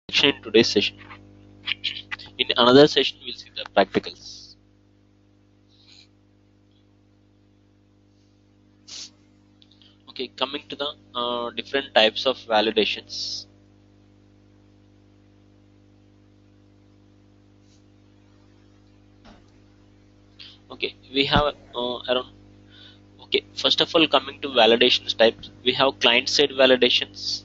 In today's session. In another session, we'll see the practicals. Okay, coming to the different types of validations. Okay, we have around. Okay, first of all, coming to validations types, we have client-side validations.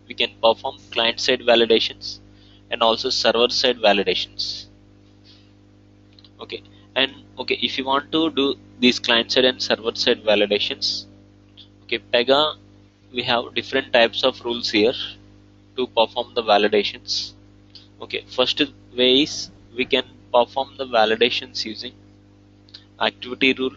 We can perform client-side validations and also server-side validations. Okay, and okay, if you want to do these client-side and server-side validations, okay, Pega, we have different types of rules here to perform the validations. Okay, first way is we can perform the validations using activity rule.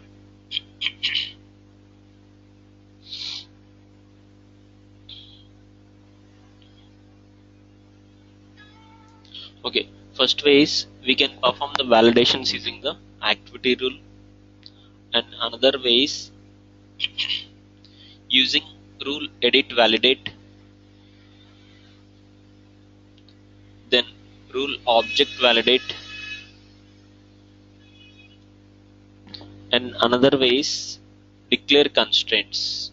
Okay, first way is we can perform the validations using the activity rule, and another way is using rule edit validate, then rule object validate, and another way is declare constraints.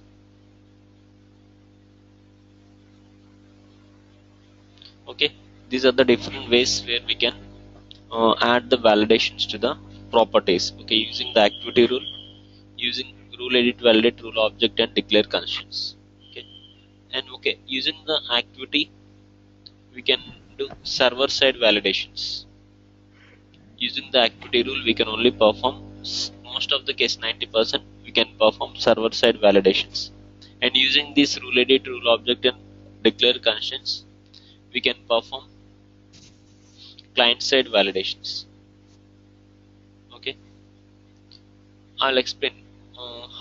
Okay, these are the different ways where we can add the validations to the properties. Okay, using the activity rule, using rule edit validate, rule object, and declare constraints. Okay, and okay, using the activity, we can do server side validations. Using the activity rule, we can only perform most of the case 90%. We can perform server side validations, and using this rule edit, rule object, and declare constraints, we can perform client side validations. Okay, I'll explain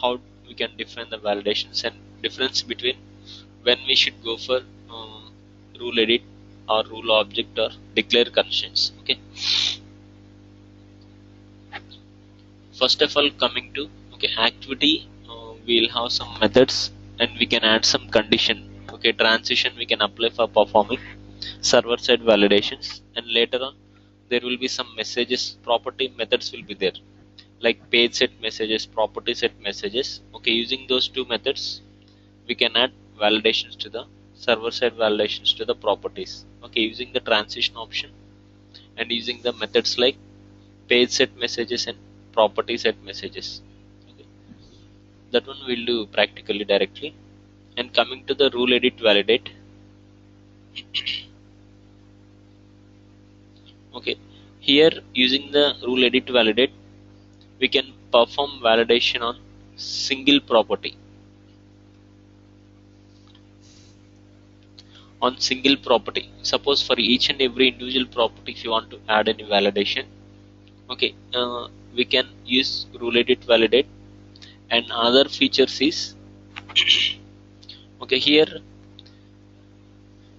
how we can define the validations and difference between when we should go for rule edit or rule object or declare constraints. Okay, first of all, coming to okay activity, we'll have some methods and we can add some condition. Okay, transition we can apply for performing server side validations, and later on there will be some messages, property methods will be there, like page set messages, property set messages. Okay, using those two methods we can add validations to the server side validations to the properties. Okay, using the transition option and using the methods like page set messages and property set messages. Okay, that one we'll do practically directly. And coming to the rule edit validate. Okay, here using the rule edit validate, we can perform validation on single property. On single property, suppose for each and every individual property, if you want to add any validation, okay, we can use rule edit validate. And other features is okay, here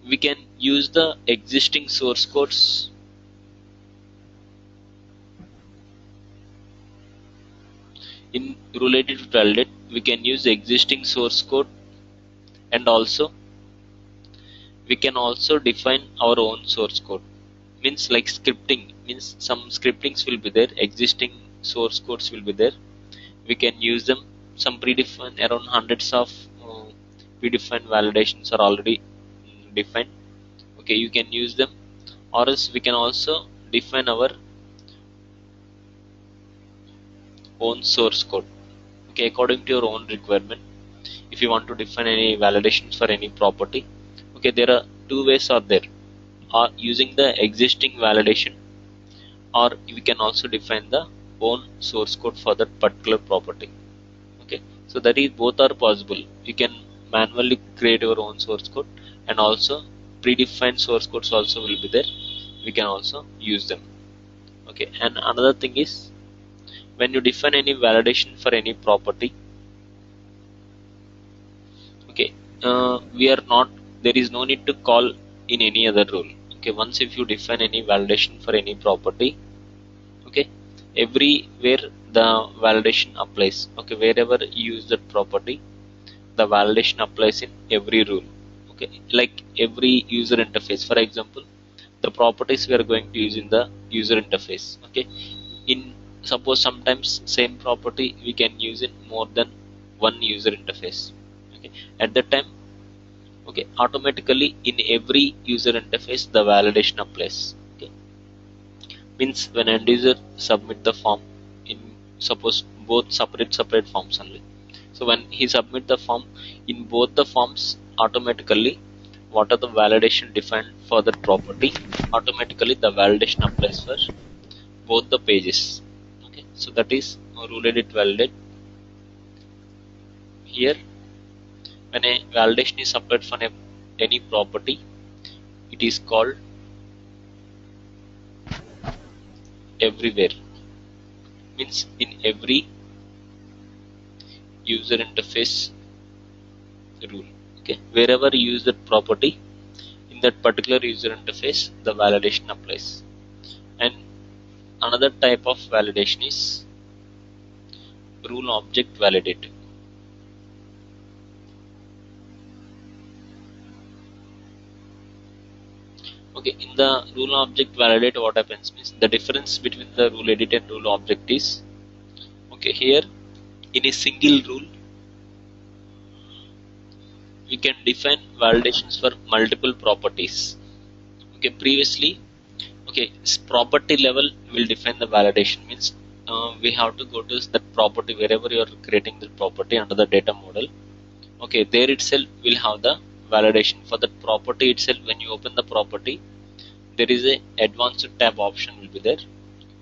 we can use the existing source codes. In rule edit validate, we can use the existing source code, and also we can also define our own source code. Means like scripting, means some scriptings will be there, existing source codes will be there. We can use them. Some predefined, around hundreds of predefined validations are already defined. Okay, you can use them, or else we can also define our own source code. Okay, according to your own requirement, if you want to define any validations for any property, okay, there are two ways are there, or using the existing validation, or we can also define the own source code for that particular property. Okay, so that is both are possible. You can manually create your own source code, and also predefined source codes also will be there, we can also use them. Okay, and another thing is when you define any validation for any property, okay, we are not, there is no need to call in any other rule. Okay, once if you define any validation for any property, okay, everywhere the validation applies. Okay, wherever you use that property, the validation applies in every rule. Okay, like every user interface. For example, the properties we are going to use in the user interface. Okay, in suppose sometimes same property we can use in more than one user interface. Okay, at that time, okay, automatically in every user interface the validation applies. Okay, means when end user submit the form in suppose both separate forms only. So when he submit the form in both the forms, automatically what are the validation defined for that property, automatically the validation applies for both the pages. Okay, so that is rule edit validate. Here when a validation is applied for any property, it is called everywhere, means in every user interface rule. Okay, wherever you use that property in that particular user interface, the validation applies. And another type of validation is rule object validate. Okay, in the rule object validate, what happens means the difference between the rule edit and rule object is, okay, here in a single rule we can define validations for multiple properties. Okay, previously, okay, property level will define the validation, means we have to go to that property wherever you are creating the property under the data model. Okay, there itself will have the validation for that property itself. When you open the property, there is a advanced tab option will be there.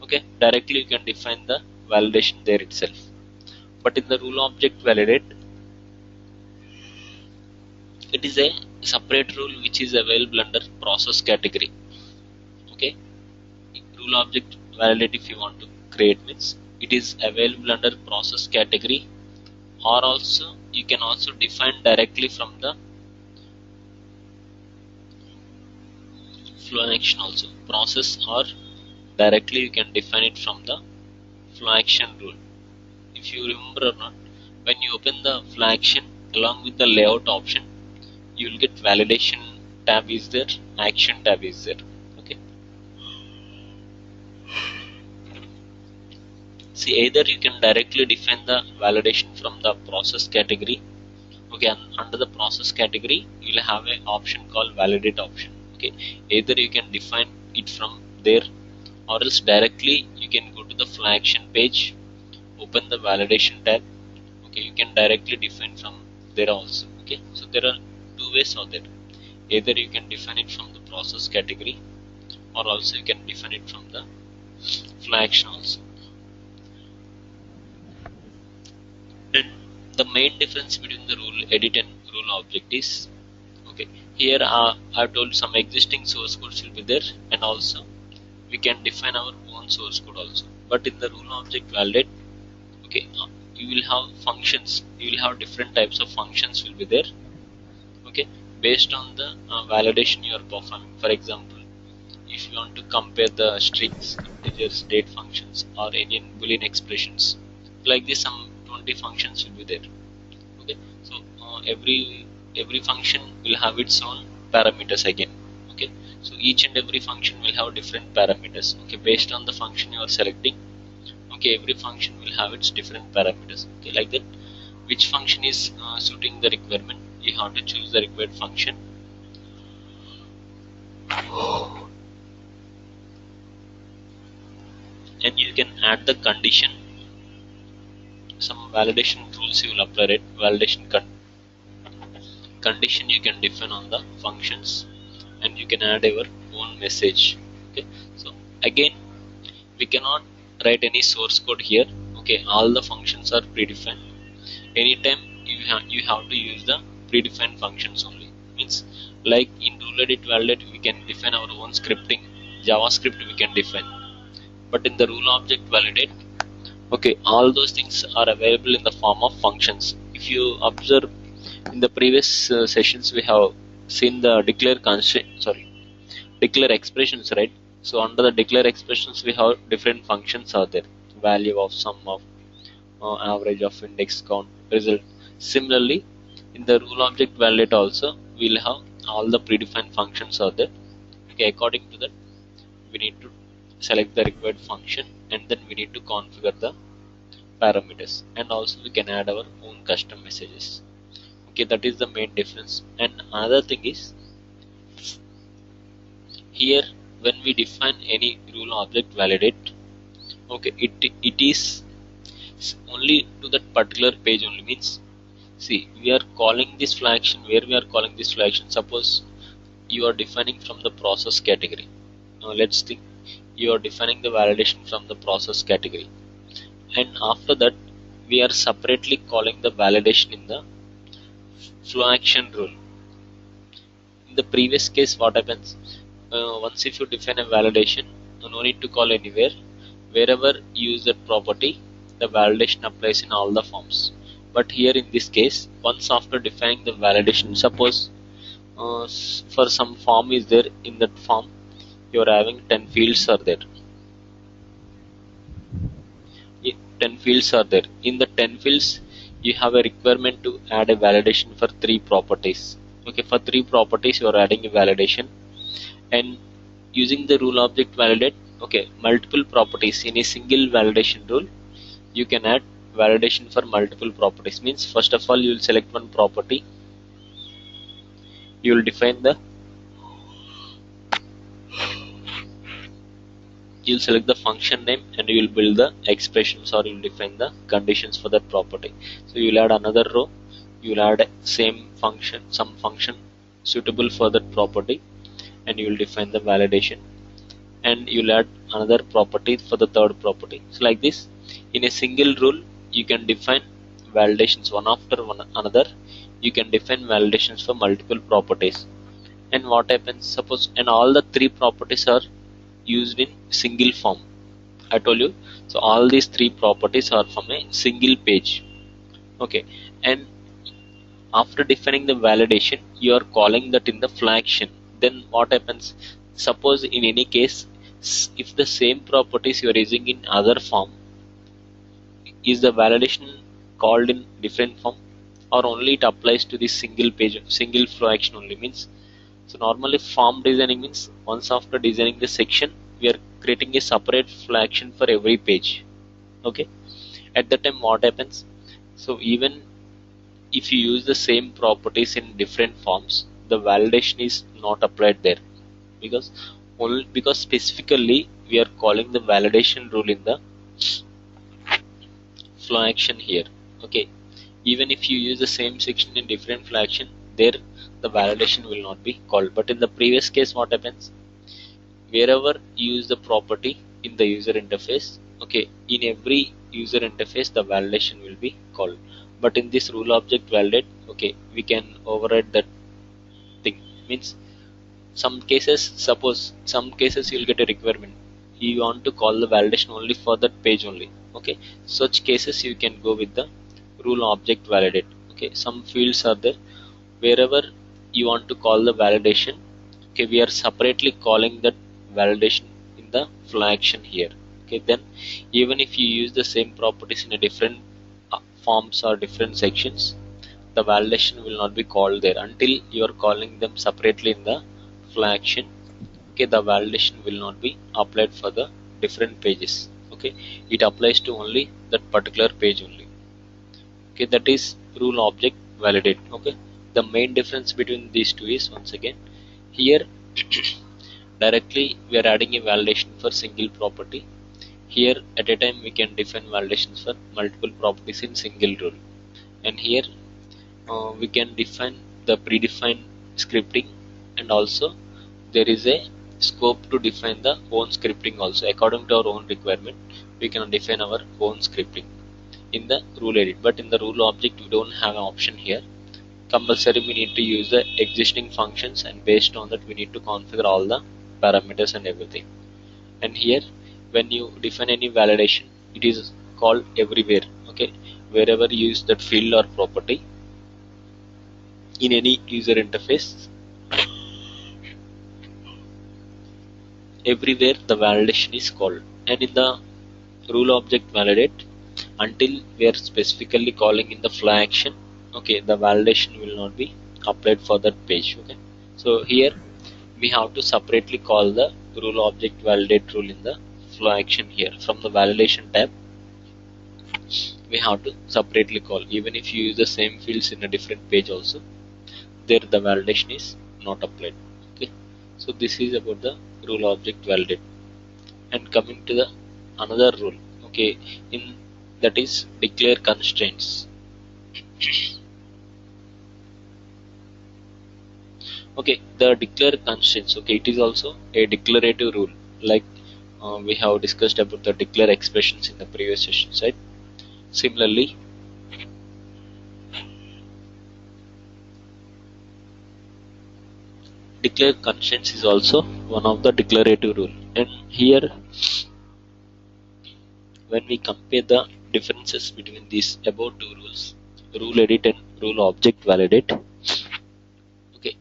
Okay, directly you can define the validation there itself. But in the rule object validate, it is a separate rule which is available under process category. Okay, rule object validate, if you want to create, means it is available under process category, or also you can also define directly from the flow action also process, or directly you can define it from the flow action rule. If you remember or not, when you open the flow action along with the layout option, you will get validation tab is there, action tab is there. Okay, see, either you can directly define the validation from the process category. Okay, and under the process category you will have an option called validate option. Okay, either you can define it from there, or else directly you can go to the flow action page, open the validation tab. Okay, you can directly define from there also. Okay, so there are two ways out there. Either you can define it from the process category, or also you can define it from the flow action also. And the main difference between the rule edit and rule object is, okay, here I've told some existing source codes will be there, and also we can define our own source code also. But in the rule object validate, okay, you will have functions, you will have different types of functions will be there. Okay, based on the validation you are performing. For example, if you want to compare the strings, integers, date functions, or any boolean expressions, like this, some 20 functions will be there. Okay, so every function will have its own parameters again. Okay, so each and every function will have different parameters. Okay, based on the function you are selecting, okay, every function will have its different parameters. Okay, like that, which function is suiting the requirement, you have to choose the required function. And you can add the condition, some validation rules you will apply it, validation condition you can define on the functions, and you can add your own message. Okay, so again, we cannot write any source code here. Okay, all the functions are predefined. Anytime you have to use the predefined functions only. Means like in rule edit validate we can define our own scripting, JavaScript we can define. But in the rule object validate, okay, all those things are available in the form of functions. If you observe in the previous sessions, we have seen the declare expressions, right? So under the declare expressions we have different functions are there, value of, sum of, average of, index count, result. Similarly, in the rule object validate also we'll have all the predefined functions are there. Okay, according to that we need to select the required function, and then we need to configure the parameters, and also we can add our own custom messages. Okay, that is the main difference. And another thing is, here when we define any rule object validate, okay, it is only to that particular page only. Means, see, we are calling this function, where we are calling this function, suppose you are defining from the process category. Now let's think, you are defining the validation from the process category, and after that we are separately calling the validation in the flow action rule. In the previous case, what happens, once if you define a validation, no need to call anywhere. Wherever you use that property, the validation applies in all the forms. But here in this case, once after defining the validation, suppose for some form is there, in that form you are having 10 fields are there. 10 fields are there. In the 10 fields you have a requirement to add a validation for 3 properties. Okay, for 3 properties you are adding a validation, and using the rule object validate, okay, multiple properties in a single validation rule, you can add validation for multiple properties. Means, first of all you will select one property, you will define the, you'll select the function name, and you will build the expressions, or you'll define the conditions for that property. So you'll add another row, you'll add same function, some function suitable for that property, and you will define the validation, and you'll add another property for the third property. So like this, in a single rule you can define validations one after one another. You can define validations for multiple properties. And what happens, suppose, and all the 3 properties are used in single form, I told you. So all these 3 properties are from a single page. Okay, and after defining the validation, you are calling that in the function. Then what happens, suppose in any case, if the same properties you are using in other form, is the validation called in different form, or only it applies to this single page, single flow action only? Means, so normally form designing means, once after designing the section, we are creating a separate flow action for every page. Okay, at that time what happens, so even if you use the same properties in different forms, the validation is not applied there, because specifically we are calling the validation rule in the flow action here. Okay, even if you use the same section in different flow action, there the validation will not be called. But in the previous case, what happens, wherever you use the property in the user interface, okay, in every user interface the validation will be called. But in this rule object validate, okay, we can override that thing. Means, some cases, suppose some cases you will get a requirement, you want to call the validation only for that page only. Okay, such cases you can go with the rule object validate. Okay, some fields are there, wherever you want to call the validation, okay, we are separately calling that validation in the flow action here. Okay, then even if you use the same properties in a different forms or different sections, the validation will not be called there until you are calling them separately in the flow action. Okay, the validation will not be applied for the different pages. Okay, it applies to only that particular page only. Okay, that is rule object validate. Okay, the main difference between these two is, once again, here directly we are adding a validation for single property. Here at a time we can define validations for multiple properties in single rule, and here we can define the predefined scripting, and also there is a scope to define the own scripting also. According to our own requirement, we can define our own scripting in the rule edit. But in the rule object we don't have an option here. Compulsory we need to use the existing functions, and based on that we need to configure all the parameters and everything. And here when you define any validation, it is called everywhere. Okay, wherever you use that field or property in any user interface, everywhere the validation is called. And in the rule object validate, until we are specifically calling in the flow action, okay, the validation will not be applied for that page. Okay, So here we have to separately call the rule object validate rule in the flow action. Here from the validation tab we have to separately call, even if you use the same fields in a different page also, there the validation is not applied. Okay, so this is about the rule object validate. And coming to the another rule, okay, in that is declare constraints. Okay, the declare constraints, okay, it is also a declarative rule, like we have discussed about the declare expressions in the previous session, right? Similarly, declare constraints is also one of the declarative rule. And here when we compare the differences between these above two rules, rule edit and rule object validate, okay,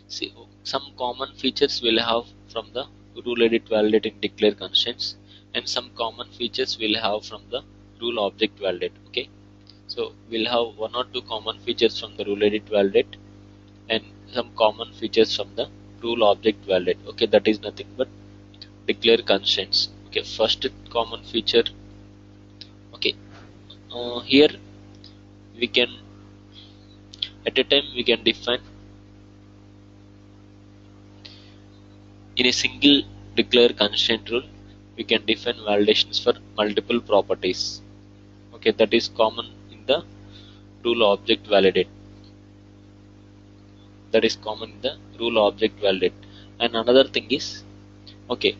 see, some common features will have from the rule edit validate and declare constraints, and some common features will have from the rule object validate. Okay, so we'll have one or two common features from the rule edit validate and some common features from the rule object validate. Okay, that is nothing but declare constraints. Okay, first common feature, okay, here we can at a time we can define in a single declare constraint rule, we can define validations for multiple properties. Okay, that is common in the rule object validate. That is common in the rule object validate. And another thing is, okay,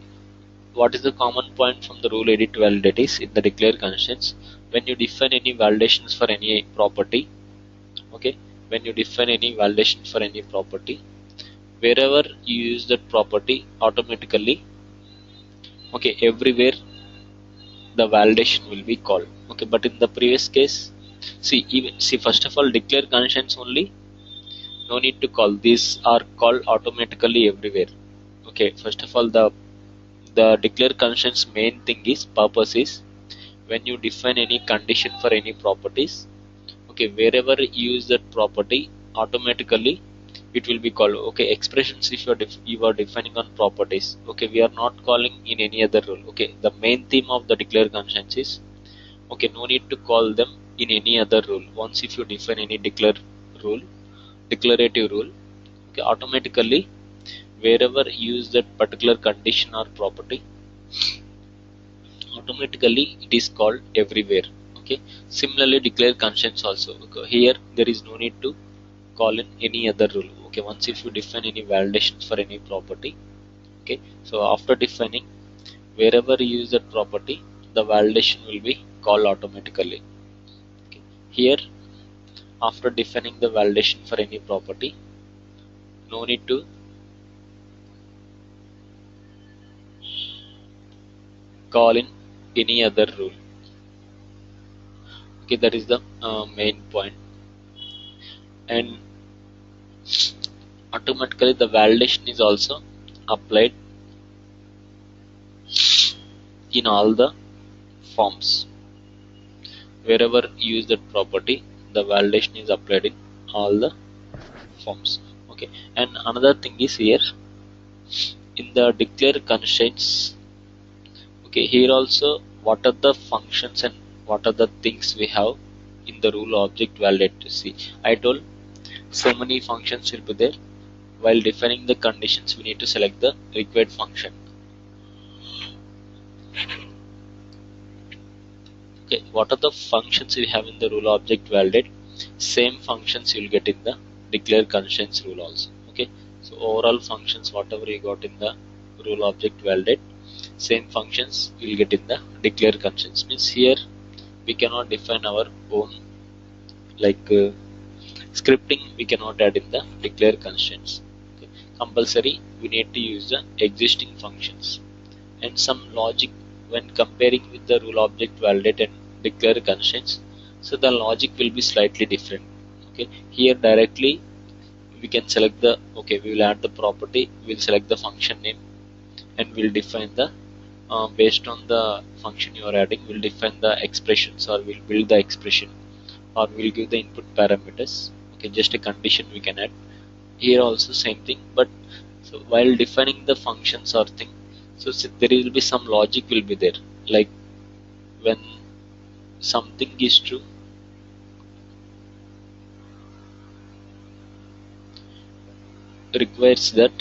what is the common point from the rule edit validate is in the declare constraints, when you define any validations for any property, okay, when you define any validation for any property, wherever you use that property automatically, okay, everywhere the validation will be called. Okay, but in the previous case, see first of all declare constraints only, no need to call, these are called automatically everywhere. Okay, first of all the declare constraints main thing is purpose is when you define any condition for any properties, okay, wherever you use that property automatically it will be called. Okay, expressions if you are defining on properties, okay, we are not calling in any other rule. Okay, the main theme of the declare constraints is, okay, no need to call them in any other rule. Once if you define any declarative rule, okay, automatically wherever you use that particular condition or property, automatically it is called everywhere. Okay, similarly declare constraints also, okay, here there is no need to call in any other rule. Okay, once if you define any validations for any property, okay, so after defining wherever you use that property, the validation will be called automatically. Okay, here after defining the validation for any property, no need to call in any other rule. Okay, that is the main point. And automatically the validation is also applied in all the forms. Wherever you use that property, the validation is applied in all the forms. Okay, and another thing is here in the declare constraints, okay, here also what are the functions and what are the things we have in the rule object validate to see. I told so many functions will be there. While defining the conditions, we need to select the required function. Okay, what are the functions we have in the rule object validate? Same functions you'll get in the declare constraints rule also. Okay, so overall functions whatever you got in the rule object validate, same functions you'll get in the declare constraints. Means here we cannot define our own like scripting, we cannot add in the declare constraints. Okay, compulsory we need to use the existing functions and some logic when comparing with the rule object validate and declare constraints, so the logic will be slightly different. Okay, here directly we can select the, okay, we will add the property, we'll select the function name and we'll define the based on the function you are adding, we'll define the expressions or we'll build the expression or we'll give the input parameters. Okay, just a condition we can add here also same thing, but so while defining the functions or thing, so there will be some logic will be there, like when something is true, requires that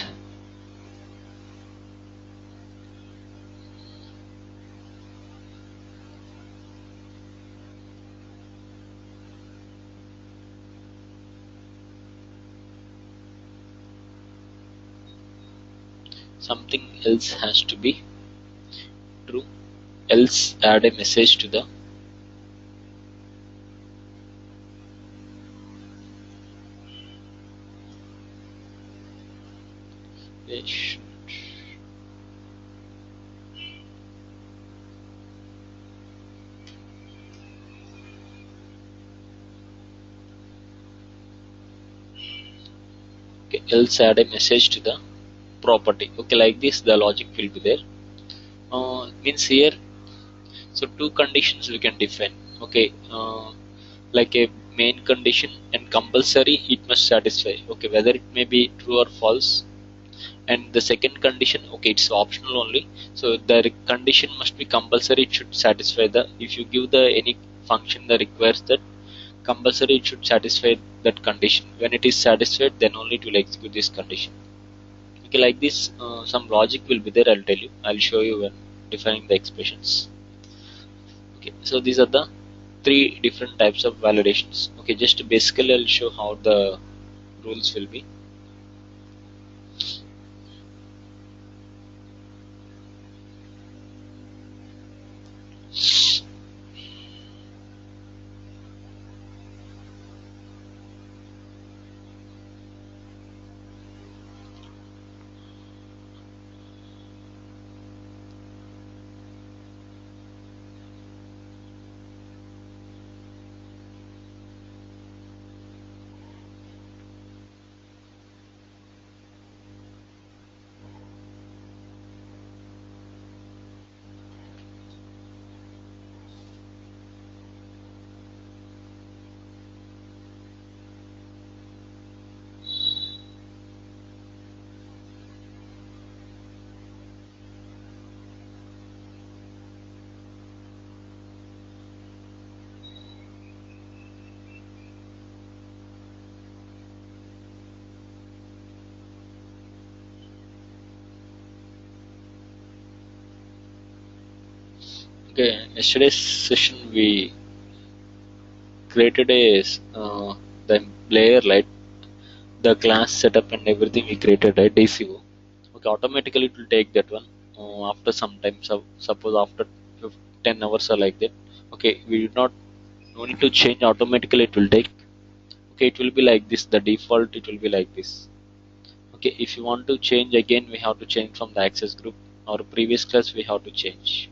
something else has to be true, else add a message to the page. Okay, else add a message to the property. Okay, like this the logic will be there. Means here, so two conditions we can define. Okay, like a main condition and compulsory it must satisfy. Okay, whether it may be true or false. And the second condition, okay, it's optional only, so the condition must be compulsory, it should satisfy the, if you give the any function that requires that compulsory, it should satisfy that condition. When it is satisfied, then only it will execute this condition. Okay, like this some logic will be there, I'll tell you, I'll show you when defining the expressions. Okay, so these are the three different types of validations. Okay, just basically I'll show how the rules will be. Okay, yesterday's session we created a the layer, like the class setup and everything we created, right? DCO. Okay, automatically it will take that one after some time. So suppose after 10 hours or like that. Okay, we do not, no need to change, automatically it will take. Okay, it will be like this. The default it will be like this. Okay, if you want to change again, we have to change from the access group. Our previous class we have to change.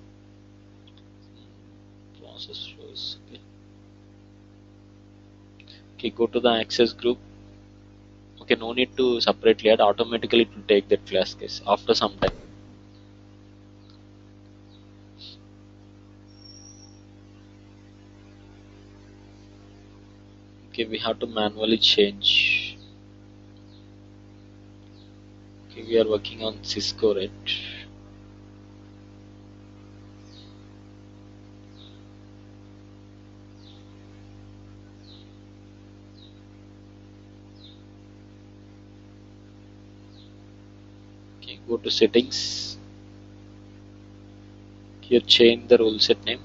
Process flows. Okay. Okay, go to the access group. Okay, no need to separately add, automatically it will take that class case after some time. Okay, we have to manually change. Okay, we are working on Cisco, right? Okay, go to settings. Here change the role set name.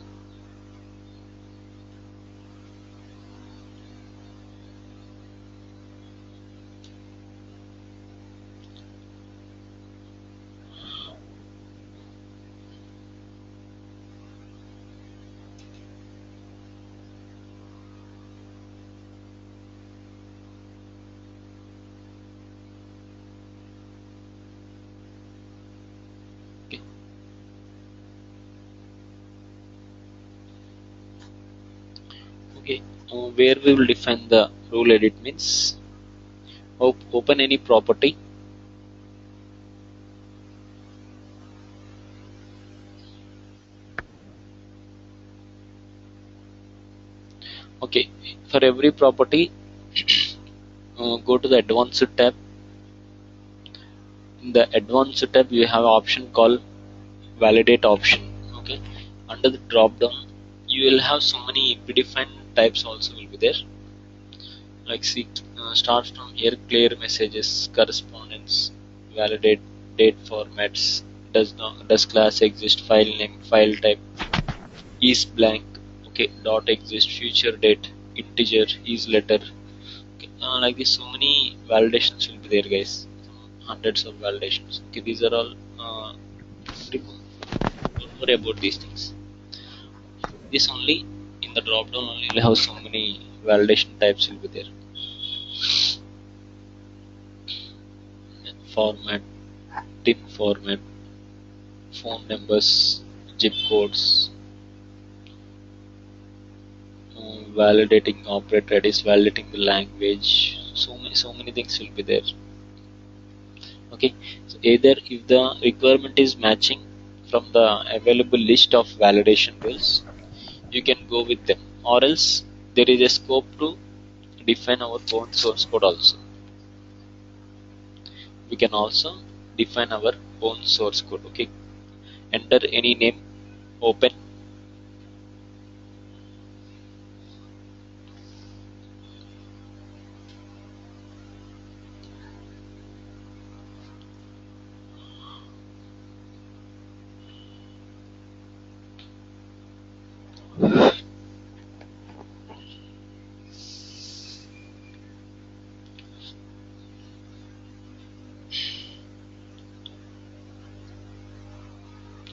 Okay. Okay, where we will define the rule edit means open any property. Okay, for every property, go to the advanced tab. in the advanced tab you have option called validate option. Okay, under the drop down you will have so many predefined types also will be there. Like see, start from here: clear messages, correspondence, validate, date formats, does class exist, file name, file type, is blank, okay, dot exist, future date, integer, is letter. Okay, like this so many validations will be there guys, hundreds of validations. Okay, these are all don't worry about these things. This only in the drop down only will have so many validation types will be there. Format, tin format, phone numbers, zip codes, validating operator, that is validating the language. So many things will be there. Okay, so either if the requirement is matching from the available list of validation rules, you can go with them, or else there is a scope to define our own source code also. We can also define our own source code. Okay, enter any name, open.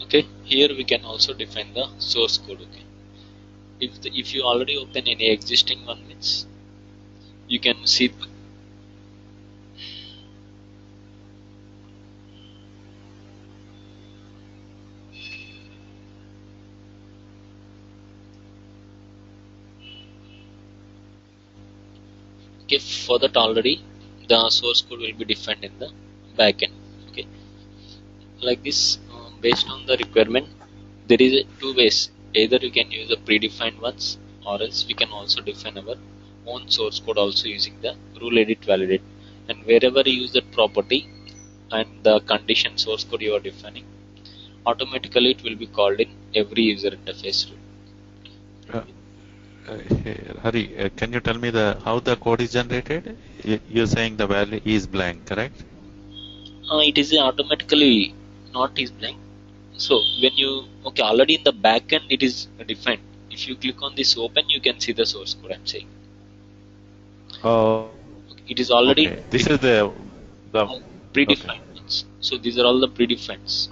Okay, here we can also define the source code. Okay, if you already open any existing one means you can see. Okay, for that already the source code will be defined in the backend. Okay, like this, based on the requirement there is two ways: either you can use the predefined ones, or else we can also define our own source code also using the rule edit validate. And wherever you use that property and the condition source code you are defining, automatically it will be called in every user interface rule. Hari, can you tell me how the code is generated? You're saying the value is blank, correct? It is automatically not is blank. So when you, okay, already in the backend it is defined. If you click on this open, you can see the source code I'm saying. Oh, it is already okay. This is the predefined ones. So these are all the predefined.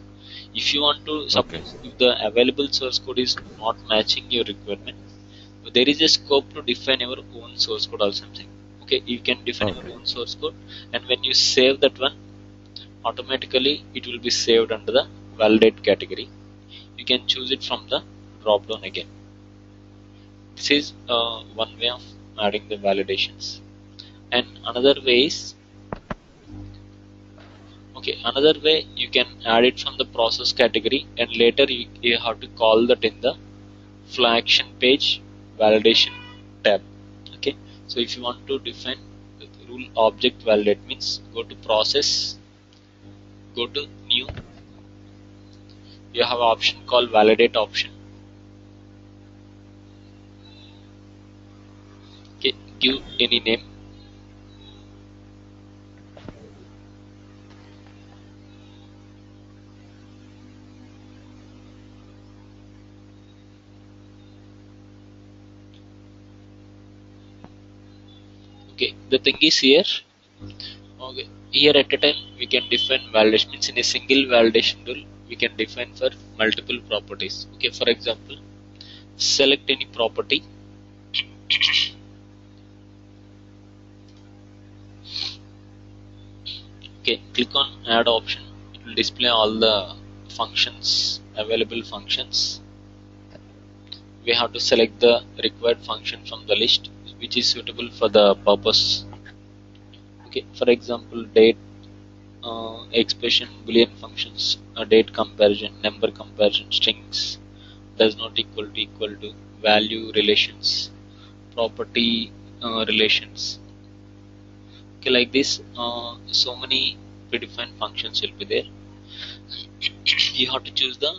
If you want to, suppose if the available source code is not matching your requirement, there is a scope to define your own source code also I'm saying. Okay, you can define your own source code, and when you save that one, automatically it will be saved under the validate category. You can choose it from the drop down again. This is one way of adding the validations. And another way is, okay, another way you can add it from the process category, and later you have to call that in the flow action page validation tab. Okay, so if you want to define the rule object validate, means go to process, go to new, you have option called validate option. Okay, give any name. Okay, the thing is here, okay, here at a time we can define validation, means in a single validation rule we can define for multiple properties. Okay, for example, select any property. Okay, click on add option, it will display all the functions, available functions. We have to select the required function from the list which is suitable for the purpose. Okay, for example, date, expression, boolean functions, date comparison, number comparison, strings, does not equal to, value relations, property relations. Okay, like this, so many predefined functions will be there. You have to choose the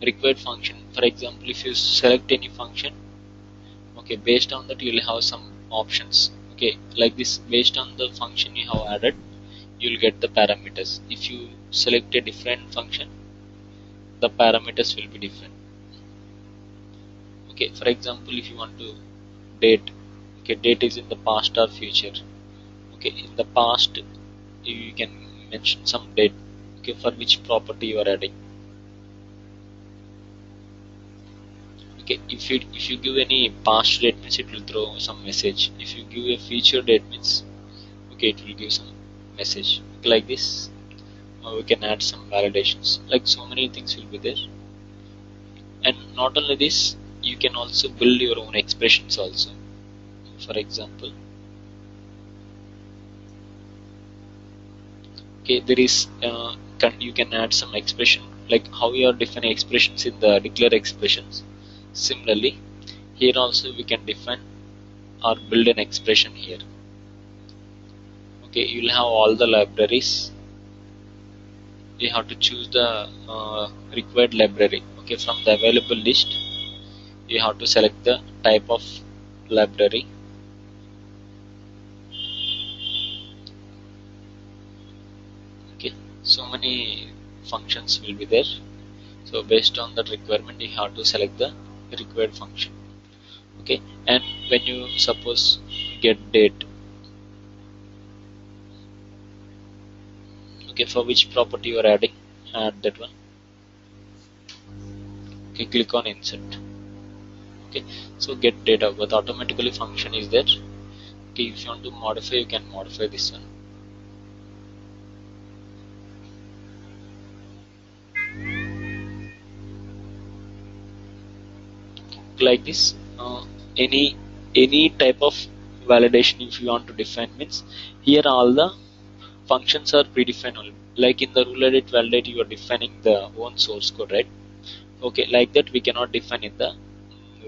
required function. For example, if you select any function, okay, based on that you will have some options. Okay, like this, based on the function you have added, you will get the parameters. If you select a different function, the parameters will be different. Okay, for example, if you want to date, okay, date is in the past or future. Okay, in the past you can mention some date, okay, for which property you are adding. Okay, if you give any past date means it will throw some message. If you give a future date means, okay, it will give some message. Okay, like this, we can add some validations. Like so many things will be there. And not only this, you can also build your own expressions also. For example, okay, there is you can add some expression, like how you are defining expressions in the declare expressions. Similarly, here also we can define or build an expression here. Okay, you will have all the libraries. You have to choose the required library. Okay, from the available list you have to select the type of library. Okay, so many functions will be there. So based on that requirement you have to select the required function. Okay, and when you suppose get date, okay, for which property you are adding, add that one. Okay, click on insert. Okay, so get date of birth, automatically function is there. Okay, if you want to modify, you can modify this one. Like this, any type of validation if you want to define means, here all the functions are predefined only. Like in the rule edit validate you are defining the own source code, right? Okay, like that we cannot define in the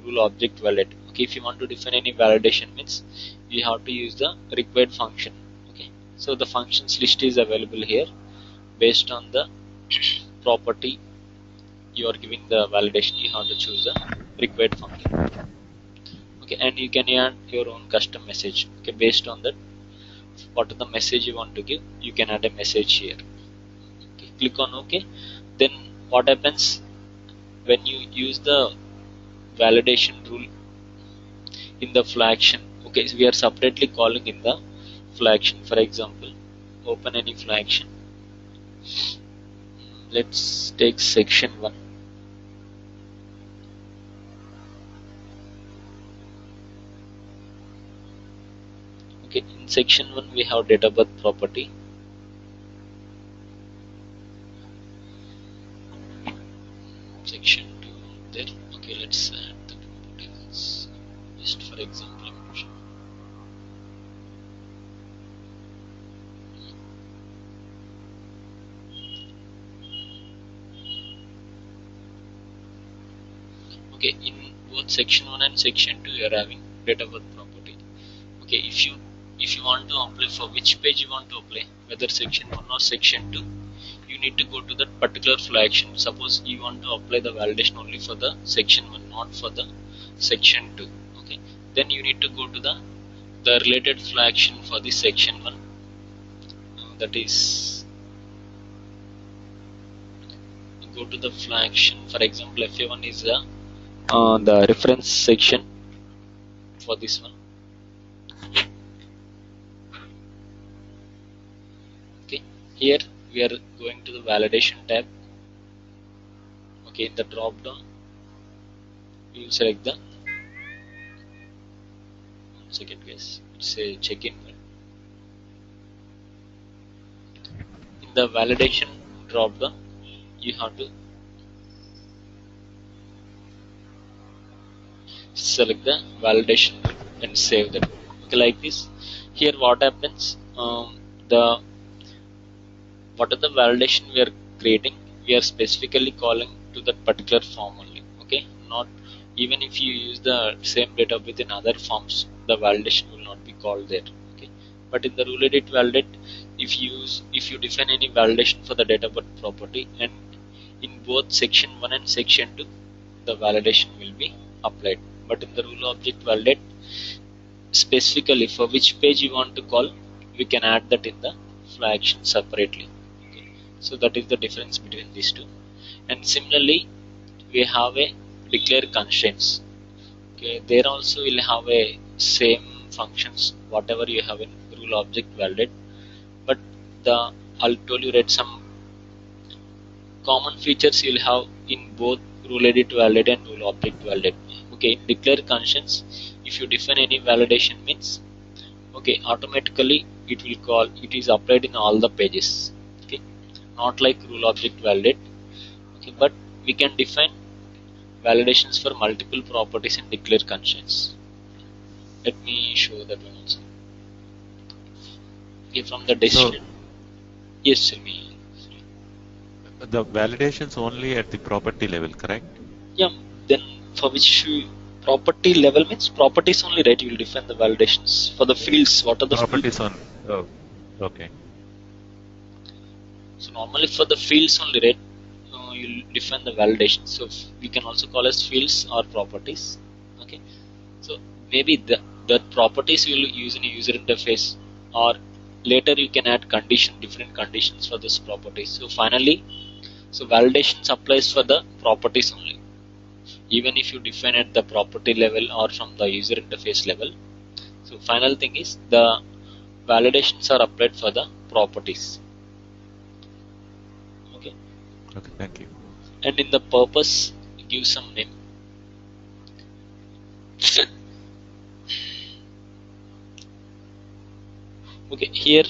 rule object validate. Okay, if you want to define any validation means you have to use the required function. Okay, so the functions list is available here. Based on the property you are giving the validation, you have to choose the required function. Okay, and you can add your own custom message. Okay, based on that what are the message you want to give, you can add a message here. Okay, click on OK. Then what happens when you use the validation rule in the flow action? Okay, so we are separately calling in the flow action. For example, open any flow action. Let's take section 1. Okay, in section 1 we have date of birth property. Section 2 there. Okay, let's add the properties. Just for example, okay, in both section 1 and section 2 you are having date of birth property. Okay, if you want to apply for which page you want to apply, whether section 1 or section 2, you need to go to that particular flow action. Suppose you want to apply the validation only for the section 1, not for the section 2. Okay, then you need to go to the related flow action for the section 1. That is, go to the flow action. For example, FA1 is the reference section for this one. Okay, here we are going to the validation tab. Okay, in the drop down you will select the, one second guys, it's a check-in. In the validation drop down you have to select the validation and save that. Okay, like this. Here what happens, the what are the validation we are creating, we are specifically calling to that particular form only. Okay, not even if you use the same data within other forms, the validation will not be called there. Okay, But in the rule edit validate, if you define any validation for the data birth property, and in both section 1 and section 2 the validation will be applied. But in the rule object validate, specifically for which page you want to call, we can add that in the flow action separately. Okay. So that is the difference between these two. And similarly, we have a declare constraints. Okay, there also will have a same functions whatever you have in rule object validate, but I'll told you that some common features you'll have in both rule edit validate and rule object validate. Okay, in declare constraints, if you define any validation means, okay, automatically it will call, it is applied in all the pages. Okay, not like rule object validate. Okay, but we can define validations for multiple properties in declare constraints. Let me show that one also. Okay, from the decision. Yes, tell me. The validations only at the property level, correct? Yeah, then for which property level means properties only, right? You will define the validations for the fields. What are the properties fields? Oh, okay. So normally for the fields only, right? You'll define the validation. So we can also call as fields or properties. Okay. So maybe the properties you will use in a user interface, or later you can add different conditions for this properties. So finally, so validations applies for the properties only. Even if you define at the property level or from the user interface level. So final thing is the validations are applied for the properties. Okay. Okay, thank you. And in the purpose, give some name. Okay, here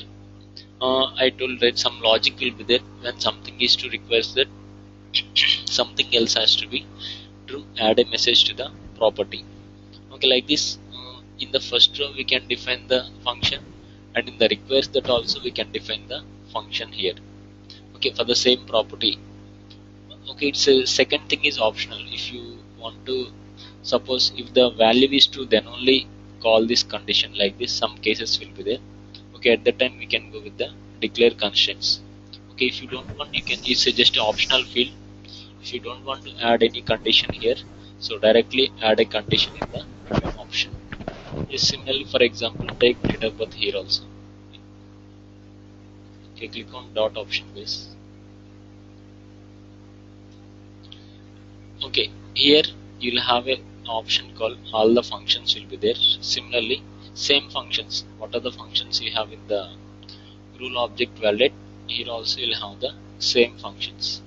I told that some logic will be there when something is to request that something else has to be to add a message to the property. Okay, like this, in the first row we can define the function, and in the request that also we can define the function here. Okay, for the same property. Okay, it's a second thing is optional. If you want to, suppose if the value is true, then only call this condition like this. Some cases will be there. Okay, at that time we can go with the declare constraints. Okay, if you don't want, you can, it's just an optional field. If you don't want to add any condition here, so directly add a condition in the option. Yes, similarly, for example, take date of birth here also. Okay, click on dot option base. Okay, here you'll have an option called all the functions will be there. Similarly, same functions. What are the functions you have in the rule object validate? Here also you'll have the same functions.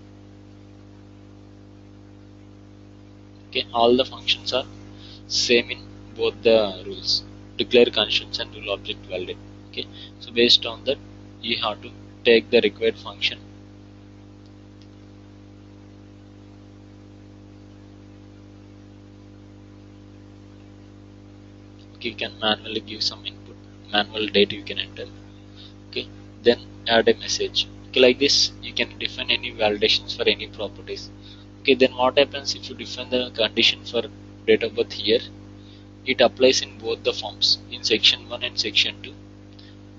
Okay, all the functions are same in both the rules, declare constraints and rule object validate. Okay, so based on that, you have to take the required function. Okay, you can manually give some input, manual data you can enter. Okay, then add a message. Okay, like this, you can define any validations for any properties. Okay, then what happens if you define the condition for date of birth here? It applies in both the forms, in section 1 and section 2.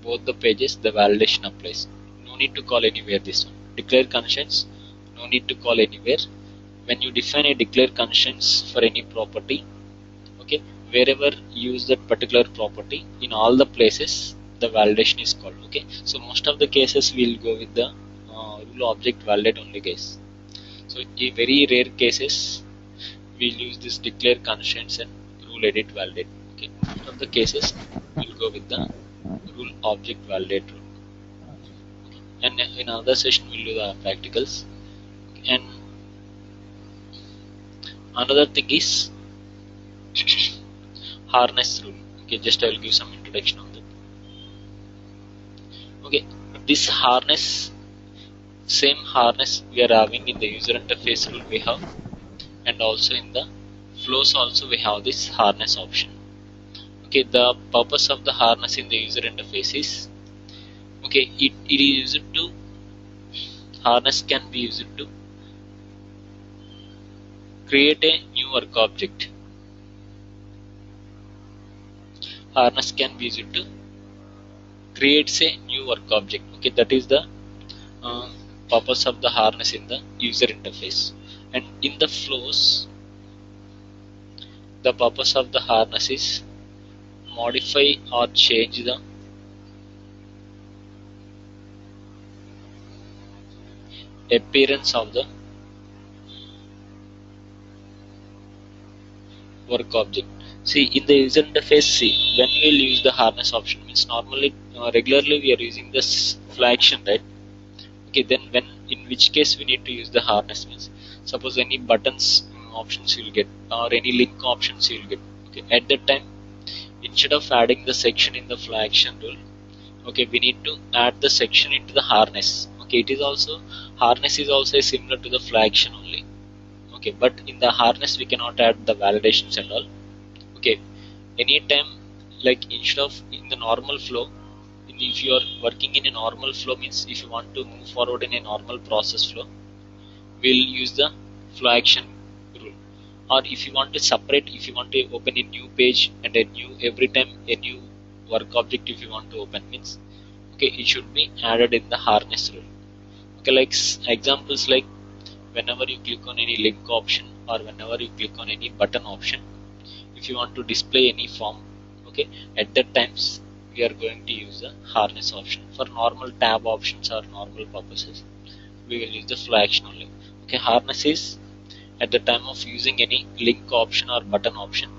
Both the pages, the validation applies. No need to call anywhere this one. Declare constraints, no need to call anywhere. When you define a declare constraints for any property, okay, wherever you use that particular property, in all the places the validation is called. Okay, so most of the cases we will go with the rule object validate only, guys. So in very rare cases we will use this declare constraints and rule edit validate. Okay, most of the cases we will go with the rule object validate rule. Okay. And in another session we will do the practicals. Okay. And another thing is harness rule. Okay, just I will give some introduction on that. Okay, this harness, same harness we are having in the user interface rule we have, and also in the flows also we have this harness option. Okay, the purpose of the harness in the user interface is, okay, it is used to, harness can be used to create a new work object. Harness can be used to creates a new work object. Okay, that is the uh, purpose of the harness in the user interface. And in the flows, the purpose of the harness is modify or change the appearance of the work object. See, in the user interface, see, when we will use the harness option, means normally regularly we are using this flaction, right? Okay, then when, in which case we need to use the harness, means suppose any buttons options you will get, or any link options you will get. Okay, at that time, instead of adding the section in the flaction rule, okay, we need to add the section into the harness. Okay, it is also, harness is also similar to the flaction only. Okay, but in the harness we cannot add the validations and all. Okay, anytime, like instead of in the normal flow, if you are working in a normal flow, means if you want to move forward in a normal process flow, we'll use the flow action rule. Or if you want to separate, if you want to open a new page and a new, every time a new work object if you want to open, means okay, it should be added in the harness rule. Okay, like examples, like whenever you click on any link option, or whenever you click on any button option, if you want to display any form, okay, at that times we are going to use the harness option. For normal tab options or normal purposes, we will use the flow action only. Okay, harness is at the time of using any link option or button option.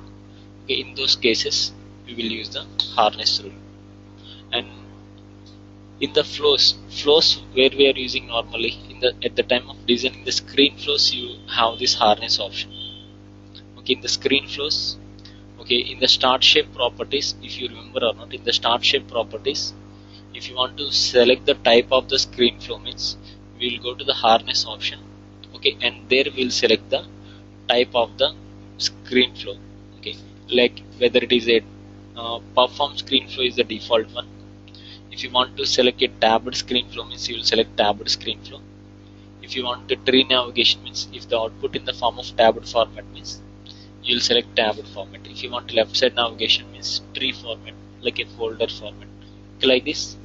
Okay, in those cases we will use the harness rule. And in the flows where we are using normally, in the at the time of designing the screen flows, you have this harness option. Okay, in the screen flows, okay, in the start shape properties, if you remember or not, in the start shape properties, if you want to select the type of the screen flow, means we will go to the harness option. Okay, and there we will select the type of the screen flow. Okay, like whether it is a perform screen flow is the default one. If you want to select a tabbed screen flow, means you will select tabbed screen flow. If you want the tree navigation, means if the output in the form of tabbed format, means you will select tabbed format. If you want left side navigation, means tree format, like a folder format. Okay, like this,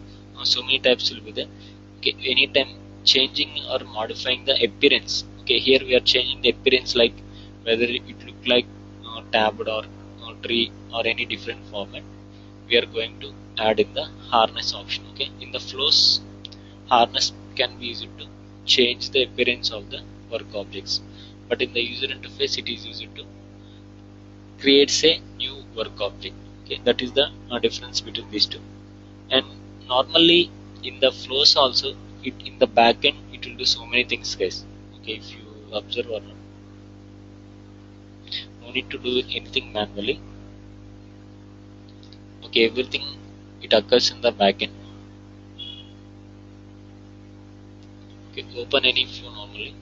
so many types will be there. Okay, anytime changing or modifying the appearance. Okay, here we are changing the appearance, like whether it look like tabbed or tree or any different format, we are going to add in the harness option. Okay, in the flows, harness can be used to change the appearance of the work objects, but in the user interface it is used to creates a new work object. Okay, that is the difference between these two. And normally in the flows also, it in the backend it will do so many things, guys. Okay, if you observe or not, no need to do anything manually. Okay, everything it occurs in the backend. Okay, open any flow normally,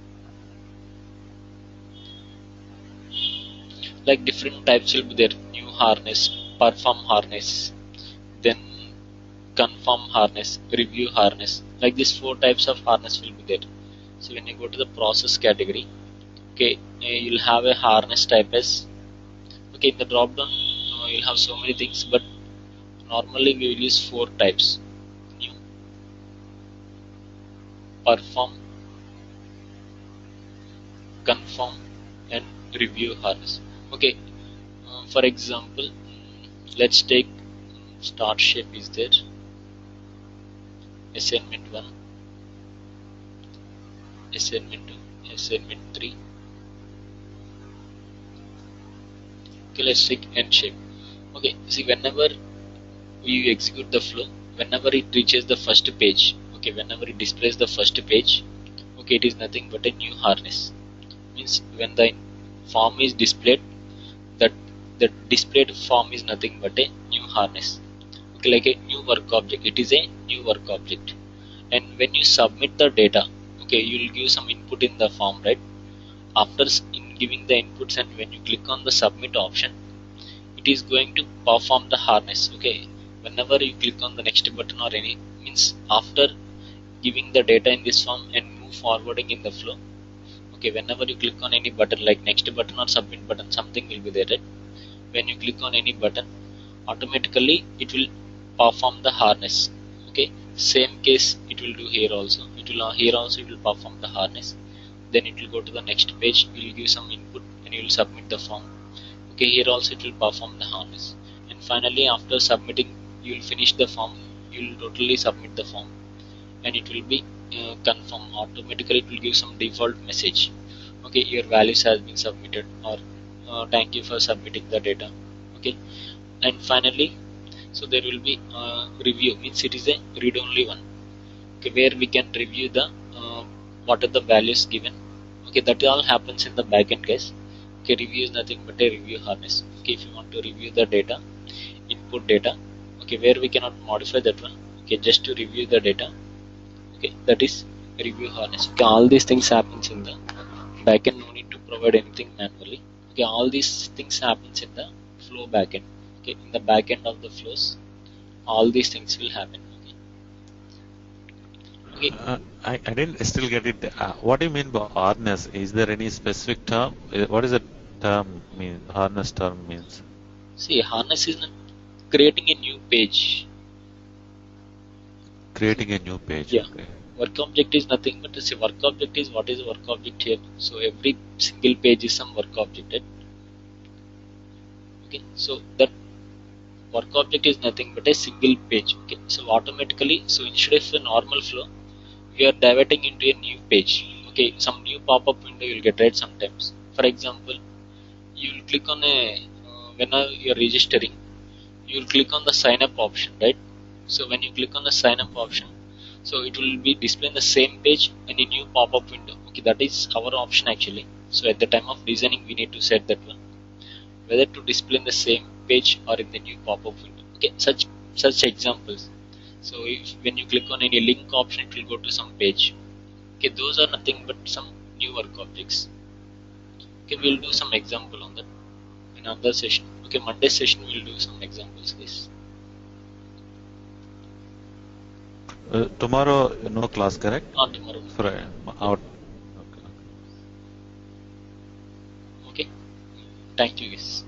like different types will be there: new harness, perform harness, then confirm harness, review harness. Like these 4 types of harness will be there. So when you go to the process category, okay, you'll have a harness type as, okay, in the drop down you'll have so many things, but normally we will use 4 types: new, perform, confirm, and review harness. Okay, for example, let's take start shape is there, assignment 1, assignment 2, assignment 3. Okay, let's take end shape. Okay, see, whenever we execute the flow, whenever it reaches the first page, okay, whenever it displays the first page, okay, it is nothing but a new harness. Means when the form is displayed, that the displayed form is nothing but a new harness. Okay, like a new work object, it is a new work object. And when you submit the data, okay, you will give some input in the form, right? After in giving the inputs, and when you click on the submit option, it is going to perform the harness. Okay, whenever you click on the next button or any, means after giving the data in this form and move forwarding in the flow, okay, whenever you click on any button like next button or submit button, something will be there, right? When you click on any button, automatically it will perform the harness. Same case it will do here also. It will here also it will perform the harness. Then it will go to the next page. You will give some input and you will submit the form. Okay, here also it will perform the harness. And finally, after submitting, you will finish the form. You will totally submit the form, and it will be confirmed automatically. It will give some default message. Okay, your values has been submitted, or thank you for submitting the data. Okay, and finally, so there will be review, means it is a read only one. Okay, where we can review the what are the values given. Okay, that all happens in the backend case. Okay, review is nothing but a review harness. Okay, if you want to review the data, input data, okay, where we cannot modify that one. Okay, just to review the data. Okay, that is review harness. Okay, all these things happens in the backend. No need to provide anything manually. Okay, all these things happens in the flow backend. Okay, in the backend of the flows, all these things will happen. Okay, okay. I didn't still get it. What do you mean by harness? Is there any specific term? What is the term mean? Harness term means? See, harness is not creating a new page. Creating a new page. Yeah. Okay. Work object is nothing but say work object is what is a work object here. So every single page is some work object. Right? Okay. So that work object is nothing but a single page. Okay. So automatically, so instead of a normal flow, we are diverting into a new page. Okay. Some new pop-up window you'll get right sometimes. For example, you will click on a when you are registering, you will click on the sign up option, right? So when you click on the sign up option, so it will be displaying the same page in a new pop-up window. Okay, that is our option actually. So at the time of designing, we need to set that one, whether to display in the same page or in the new pop-up window. Okay, such examples. So if when you click on any link option, it will go to some page. Okay, those are nothing but some new work objects. Okay, we'll do some example on that in another session. Okay, Monday session we'll do some examples, guys. Tomorrow, no class, correct? Not tomorrow. For out. Okay. Thank you, guys.